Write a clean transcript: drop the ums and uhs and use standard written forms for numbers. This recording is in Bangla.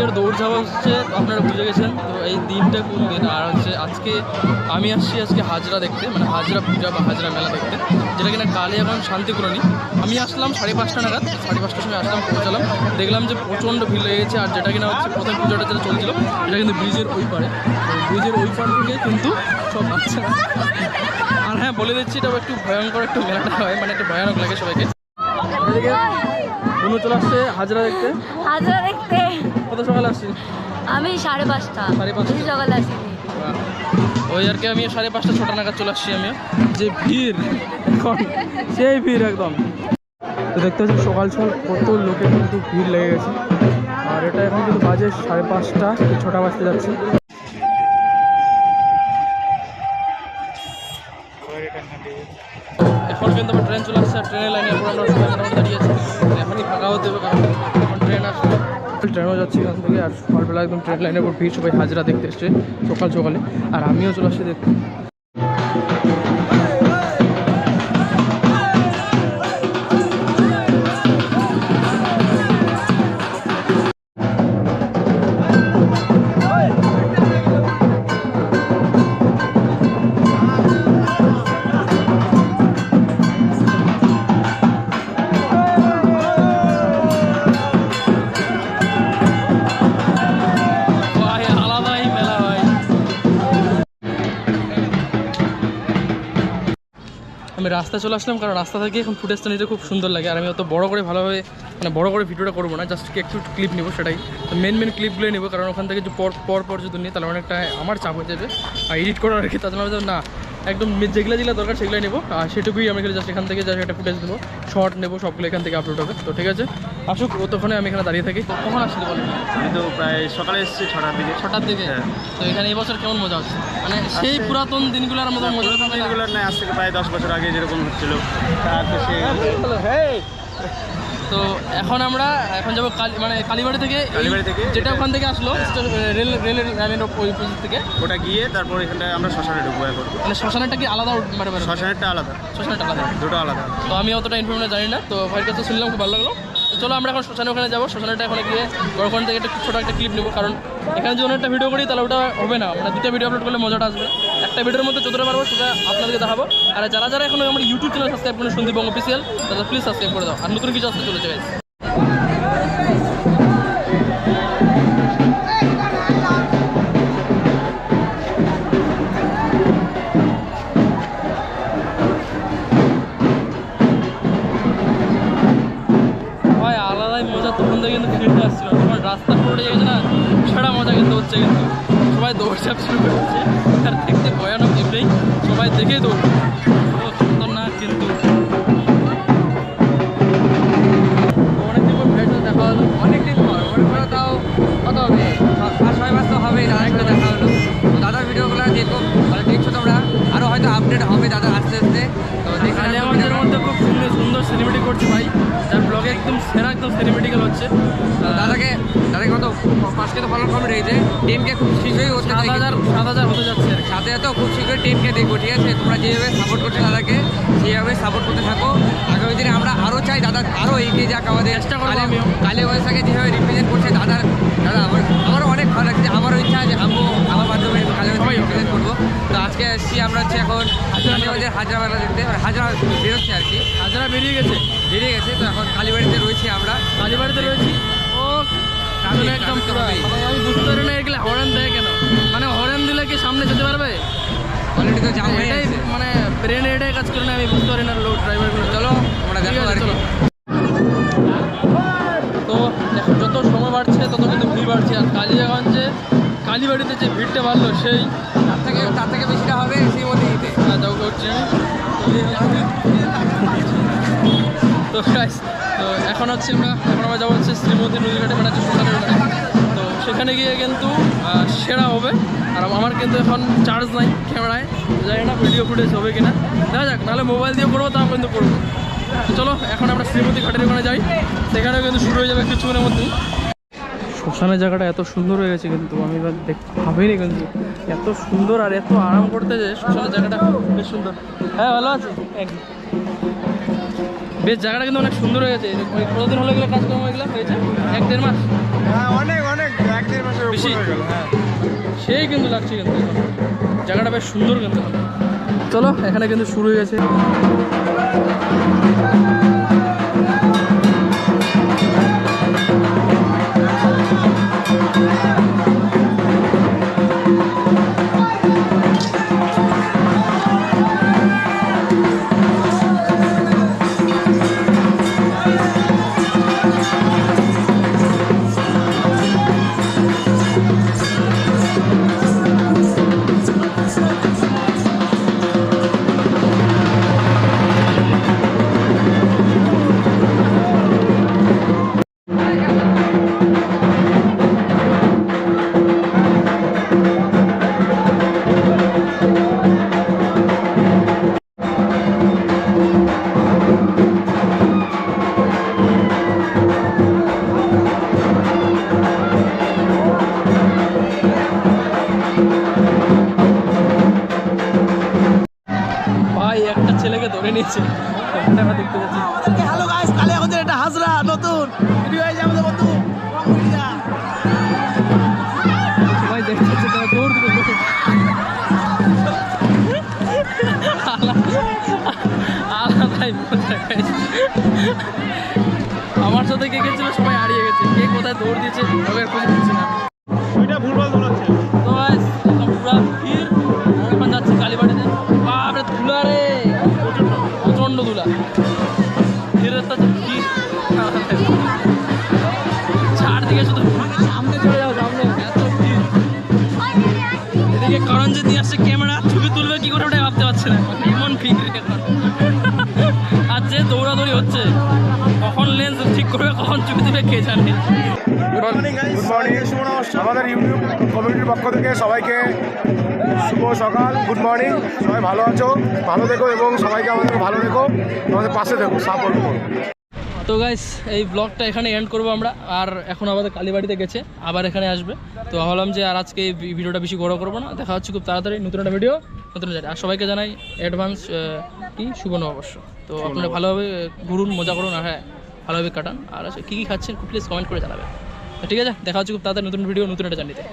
দিনের দৌড়ঝাঁপ হচ্ছে, আপনারা বুঝে গেছেন। তো এই দিনটা কোন দিন, আর হচ্ছে আজকে আমি আসছি আজকে হাজরা দেখতে, মানে হাজরা পূজা বা হাজরা মেলা দেখতে, যেটা কিনা কালিয়াগঞ্জ শান্তিপুরনী। আমি আসলাম 5:30 নাগাদ, 5:30টার সময় আসলাম, পৌঁছালাম, দেখলাম যে প্রচণ্ড ভিড় লেগেছে। আর যেটা কিনা হচ্ছে প্রথম পুজোটা যেটা চলছিল এটা কিন্তু ব্রিজের ওই পারে, ব্রিজের ওই পার থেকে কিন্তু সব বাচ্চা। আর হ্যাঁ, বলে দিচ্ছি এটা একটু ভয়ঙ্কর একটু মেলাটা হয়, মানে একটু ভয়ানক লাগে সবাইকে। বুনু চলে আসছে হাজরা দেখতে। হাজরা দেখতে কত সকালে আসছি? আমি 5:30 সকালে আসি। ওই আর কি, আমি 5:30 6টা নাগাদ চলে আসছি। আমি যে ভিড় এখন, সেই ভিড় একদম। তো দেখতে পাচ্ছি সকাল সকাল কত লোকের কিন্তু ভিড় লেগে গেছে। আর এটা এখন কিন্তু বাজে 5:30 6টা বাজতে যাচ্ছে। এখন কিন্তু আমার ট্রেন চলে আসছে, আর ট্রেনের লাইনের উপর আমরা সবাই মোটামুটি দাঁড়িয়েছি। এখনই ফাঁকা হতে হবে, কারণ এখন ট্রেন আসবে। ট্রেনও যাচ্ছে এখান থেকে, আর সকালবেলা একদম ট্রেন লাইনের উপর ভিড়, সবাই হাজরা দেখতে এসছে সকাল সকালে। আর আমিও চলে আসছি দেখতে। আমি রাস্তা চলে আসলাম, কারণ রাস্তা থেকে এখন ফুটেজটা নিতে খুব সুন্দর লাগে। আর আমি অত বড় করে ভালোভাবে মানে বড় করে ভিডিওটা করবো না, জাস্ট একটু ক্লিপ নেবো, সেটাই তো মেন ক্লিপগুলো নেবো। কারণ ওখান থেকে যে পর যদি নিই তাহলে অনেকটা আমার চাপ হয়ে যাবে আর এডিট করার আর কি। তার জন্য না, একদম যেগুলো দরকার সেগুলোই নেবো। আর সেটুকুই আমি জাস্ট এখান থেকে জাস্ট একটা ফুটেজ নেবো, শর্ট নেবো, সবগুলো এখান থেকে আপলোড হবে। তো ঠিক আছে, আসুক, ততক্ষণে আমি এখানে দাঁড়িয়ে থাকি। কখন আসলে বলেন? আমি তো প্রায় সকালে এসেছি 6টার দিকে। হ্যাঁ। তো এখানে এই বছর কেমন মজা হচ্ছে? মানে সেই পুরাতন দিনগুলোর মতো মজা? দিনগুলোর নয়, আজ থেকে প্রায় 10 বছর আগে যেরকম হচ্ছিল তার তো সে। তো এখন আমরা যাবো মানে কালীবাড়ি থেকে, যেটা ওখান থেকে আসলো রেলের লাইনের ওই থেকে, ওটা গিয়ে তারপর এখানটায় আমরা শ্মশানে ঢুকবো। এখন মানে শ্মশানটা কি আলাদা? মানে শ্মশানেরটা আলাদা, দুটো আলাদা। তো আমি অতটা ইনফরমেশন জানি না, তো ভাইয়ের কাছে শুনলাম, খুব ভালো লাগলো। তো চলো আমরা এখন শ্মশানে ওখানে যাবো। শ্মশানটা ওখানে গিয়ে ওখান থেকে একটা ছোটো একটা ক্লিপ নেবো, কারণ এখানে যদি অনেকটা ভিডিও করি তাহলে ওটা হবে না, মানে দুটো ভিডিও আপলোড করলে মজাটা আসবে। একটা ভিডিওর মধ্যে যতটা পারবো সেটা আপনাদেরকে দেখাবো। আর যারা এখন আমার ইউটিউব চ্যানেল সাবস্ক্রাইব করেন সন্দীপ বঙ্গ অফিসিয়াল, তাহলে প্লিজ সাবস্ক্রাইব করে দাও। আর নতুন কিছু আসতে চলেছে গাইস। আলাদাই মজা, তখন থেকে কিন্তু ফিরতে আসছিল, তোমার রাস্তা পড়ে গেছে না, সেটা মজা কিন্তু হচ্ছে। কিন্তু সবাই দৌড়ঝাঁপ শুরু করেছে, আর দেখতে ভয়ানক এমনি, সবাই দেখেই দৌড় খতরনাক। কিন্তু অনেকদিন পর ভাইয়ের সাথে দেখা হলো, অনেকদিন পর মনে করো তাও কত হবে, 5-6 মাস তো হবেই দাদার সাথে দেখা হলো। তো দাদার ভিডিওগুলো দেখো, মানে দেখছো তোমরা, আরও হয়তো আপডেট হবে দাদা আস্তে আস্তে। তো এখানে আমাদের মধ্যে খুব সুন্দর সিনেমেটিক করছে ভাই, যার ব্লগে একদম সেরা, একদম সিনেমেটিক্যাল হচ্ছে। দাদাকে কত 5K তো ফলো কমে রয়েছে, 10K খুব শীঘ্রই হচ্ছে, 7,000 হতে যাচ্ছে। 7,000 তো খুব শীঘ্রই 10K দেখবো, ঠিক আছে? তোমরা যেভাবে সাপোর্ট করছো দাদাকে সেইভাবে সাপোর্ট করতে থাকো। আগামী দিনে আমরা আরও চাই দাদা আরও এগিয়ে যাক। আমাদের চেষ্টা করবো আমিও। কালীগঞ্জটাকে যেভাবে রিপ্রেজেন্ট করছে দাদা আমারও অনেক ভালো লাগছে। আমারও ইচ্ছা আছে আমিও আমার মাধ্যমে কালীগঞ্জকে রিপ্রেজেন্ট করবো। তো আজকে এসেছি আমরা হচ্ছে এখন হাজরা মেলা দেখতে, হাজরা বেরোচ্ছে আর কি, হাজরা বেরিয়ে গেছে। তো এখন কালীবাড়িতে রয়েছি আমরা, কালীবাড়িতে রয়েছি। ও একদম পুরো আমি বুঝতে পারি না এগুলো হরেন দেয় কেন, মানে হরেন দিলে কি সামনে যেতে পারবে? অলরেডি তো জাম হয়ে এটাই গেছে। মানে ব্রেন এটাই কাজ করে না, আমি বুঝতে পারি না লোক ড্রাইভারগুলো। চলো আমরা দেখো আর কি। তো যত সময় বাড়ছে তত কিন্তু ভিড় বাড়ছে। আর কালীবাড়িতে যে ভিড়টা বাড়লো, সেই তার থেকে বেশিটা হবে সেই মধ্যে যাও করছি আমি। তো গাইস, তো এখন আমরা যাবো হচ্ছে শ্রীমতী নদীঘাটে, মানে হচ্ছে শ্মশানের ওখানে। তো সেখানে গিয়ে কিন্তু সেরা হবে। আর আমার কিন্তু এখন চার্জ নাই ক্যামেরায়, জানি না ভিডিও ফুটেজ হবে কিনা, দেখা যাক। নাহলে মোবাইল দিয়ে করবো, তাও কিন্তু করবো। চলো এখন আমরা শ্রীমতী ঘাটের ওখানে যাই, সেখানেও কিন্তু শুরু হয়ে যাবে কিছুক্ষণের মধ্যেই। শ্মশানের জায়গাটা এত সুন্দর হয়ে গেছে, কিন্তু আমি ভাবিনি কিন্তু এত সুন্দর আর এত আরাম করতে, যে শ্মশানের জায়গাটা বেশ সুন্দর। হ্যাঁ, ভালো আছে, বেশ জায়গাটা কিন্তু অনেক সুন্দর হয়ে গেছে। কতদিন হলো এগুলো কাজকর্ম এগুলো হয়েছে? 1-1.5 মাস? অনেক 1-1.5 মাসের উপর বেশি? হয়ে গেল, হ্যাঁ। সেই কিন্তু লাগছে কিন্তু এখন। জায়গাটা বেশ সুন্দর কিন্তু এখন। চলো এখানে কিন্তু শুরু হয়ে গেছে। ভাই একটা ছেলেকে ধরে নিয়েছে, ওখানে আমরা দেখতে পাচ্ছি। হ্যালো গাইস, কালে আমাদের একটা হাজরা নতুন ভিডিও হয়েছে আমাদের বন্ধু রংপুরিয়া। সবাই দেখতে পাচ্ছে, তারা দৌড় দিবে। আলাদাই মজা guys। আমার সাথে কে গেছিল সবাই হারিয়ে গেছে, কে কোথায় দৌড় দিয়েছে তবে খুঁজে পাচ্ছি না। ওইটা ভুলভাল দৌড়াচ্ছে। তো guys, এখন পুরা ভিড়। আমরা এখন যাচ্ছি কালীবাড়িতে। বাপরে ধুলা রে, প্রচণ্ড ধুলা। ভিড়ের তো ভিড়, চারদিকে শুধু সামনে চলে যাও, সামনে এত ভিড়। এদিকে করঞ্জিৎ নিয়ে আসছে ক্যামেরা, ছবি তুলবে কি করে ওটাই ভাবতে পারছে না, এমন ভিড় এখন। আর যে দৌড়াদৌড়ি হচ্ছে, কখন লেন্স ঠিক করবে কখন ছবি তুলবে কে জানে। গুড মর্নিং আমাদের ইউটিউব কমিউনিটির পক্ষ থেকে সবাইকে শুভ সকাল, গুড মর্নিং। সবাই ভালো আছো, ভালো দেখো এবং সবাইকে আমাদেরকে ভালো রেখো, আমাদের পাশে দেখো, সাপোর্ট করো। তো গাইস এই ব্লগটা এখানে এন্ড করবো আমরা। আর এখন আমাদের কালীবাড়িতে গেছে, আবার এখানে আসবে। তো ভাবলাম যে আর আজকে এই ভিডিওটা বেশি বড় করবো না, দেখা হচ্ছে খুব তাড়াতাড়ি নতুন একটা ভিডিও নতুন জায়গায়। আর সবাইকে জানাই অ্যাডভান্স কি শুভ নববর্ষ। তো আপনারা ভালোভাবে ঘুরুন, মজা করুন, আর হ্যাঁ ভালোভাবে কাটান। আর কী কী খাচ্ছেন প্লিজ কমেন্ট করে জানাবেন। তো ঠিক আছে, দেখা হচ্ছে খুব তাড়াতাড়ি নতুন ভিডিও নতুন একটা জার্নিতে।